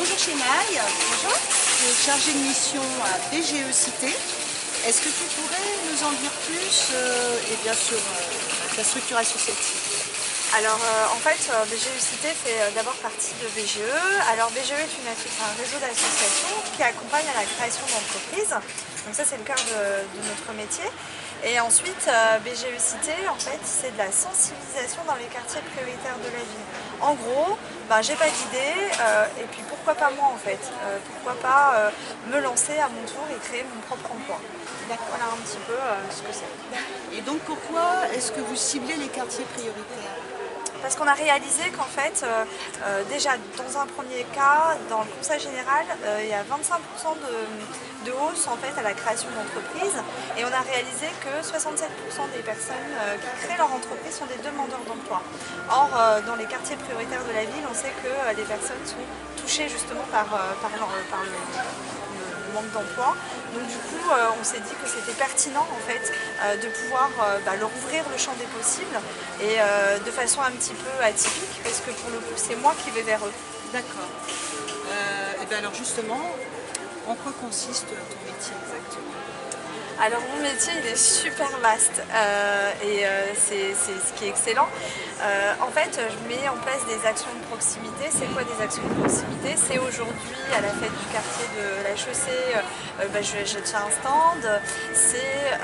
Bonjour Chénaï, Bonjour. tu es chargée de mission à BGE Cité. Est-ce que tu pourrais nous en dire plus et bien sûr ta structure associative? Alors en fait, BGE Cité fait d'abord partie de BGE. Alors BGE est un réseau d'associations qui accompagne à la création d'entreprises. Donc ça c'est le cœur de notre métier. Et ensuite BGE Cité en fait c'est de la sensibilisation dans les quartiers prioritaires de la ville. En gros, j'ai pas d'idée et puis pourquoi pas moi en fait. Pourquoi pas me lancer à mon tour et créer mon propre emploi. Voilà un petit peu ce que c'est. Et donc pourquoi est-ce que vous ciblez les quartiers prioritaires? Parce qu'on a réalisé qu'en fait, déjà dans un premier cas, dans le conseil général, il y a 25% de hausse en fait, à la création d'entreprises et on a réalisé que 67% des personnes qui créent leur entreprise sont des demandeurs d'emploi. Or, dans les quartiers prioritaires de la ville, on sait que les personnes sont touchées justement par le manque d'emploi. Donc du coup, on s'est dit que c'était pertinent en fait de pouvoir leur ouvrir le champ des possibles et de façon un petit peu atypique parce que pour le coup, c'est moi qui vais vers eux. D'accord. Et bien alors justement, en quoi consiste ton métier exactement? Alors mon métier il est super vaste et c'est ce qui est excellent. En fait je mets en place des actions de proximité. C'est quoi des actions de proximité? C'est aujourd'hui à la fête du quartier de la Chaussée, je tiens un stand. C'est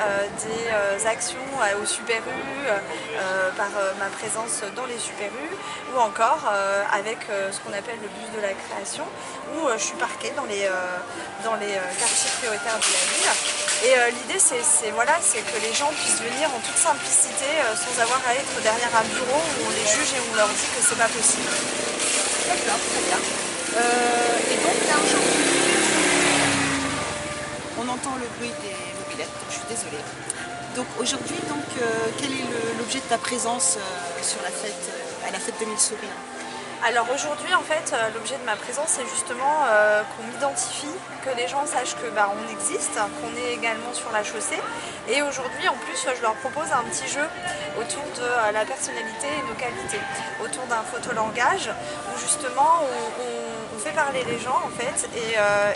des actions au Super U par ma présence dans les Super U ou encore avec ce qu'on appelle le bus de la création où je suis parquée dans les quartiers prioritaires de la ville. Et l'idée c'est que les gens puissent venir en toute simplicité sans avoir à être derrière un bureau où on les juge et on leur dit que c'est pas possible. D'accord, très bien. Et donc là aujourd'hui, on entend le bruit des mobylettes, donc je suis désolée. Donc aujourd'hui, quel est l'objet de ta présence sur la fête, à la fête de Mille Sourires? Alors aujourd'hui en fait l'objet de ma présence c'est justement qu'on m'identifie, que les gens sachent que on existe, qu'on est également sur la chaussée et aujourd'hui en plus je leur propose un petit jeu autour de la personnalité et nos qualités, autour d'un photolangage où justement on fait parler les gens en fait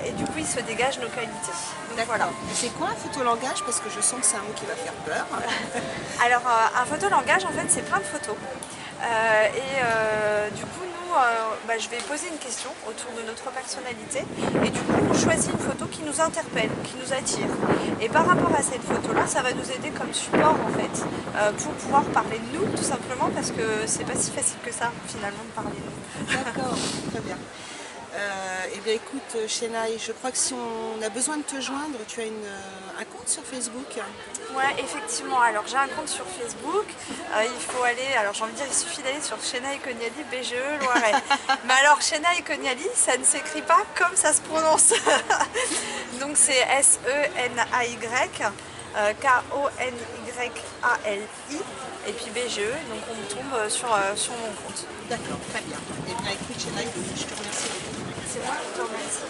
et du coup ils se dégagent nos qualités. Donc, voilà. C'est quoi un photolangage? Parce que je sens que c'est un mot qui va faire peur. Alors un photolangage en fait c'est plein de photos du coup nous je vais poser une question autour de notre personnalité et du coup on choisit une photo qui nous interpelle, qui nous attire et par rapport à cette photo là ça va nous aider comme support en fait pour pouvoir parler de nous tout simplement parce que c'est pas si facile que ça finalement de parler de nous. D'accord, très bien. Eh bien écoute Chénaï, je crois que si on a besoin de te joindre, tu as un compte sur Facebook? Ouais, effectivement. Alors j'ai un compte sur Facebook. Il faut aller, alors j'ai envie de dire, il suffit d'aller sur Chénaï Koniali BGE Loiret. Mais alors Chénaï Koniali, ça ne s'écrit pas comme ça se prononce. Donc c'est SENAY, KONYALI et puis BGE. Donc on tombe sur mon compte. D'accord, très bien. Eh bien écoute Chénaï, je te remercie beaucoup. C'est moi qui te remercie.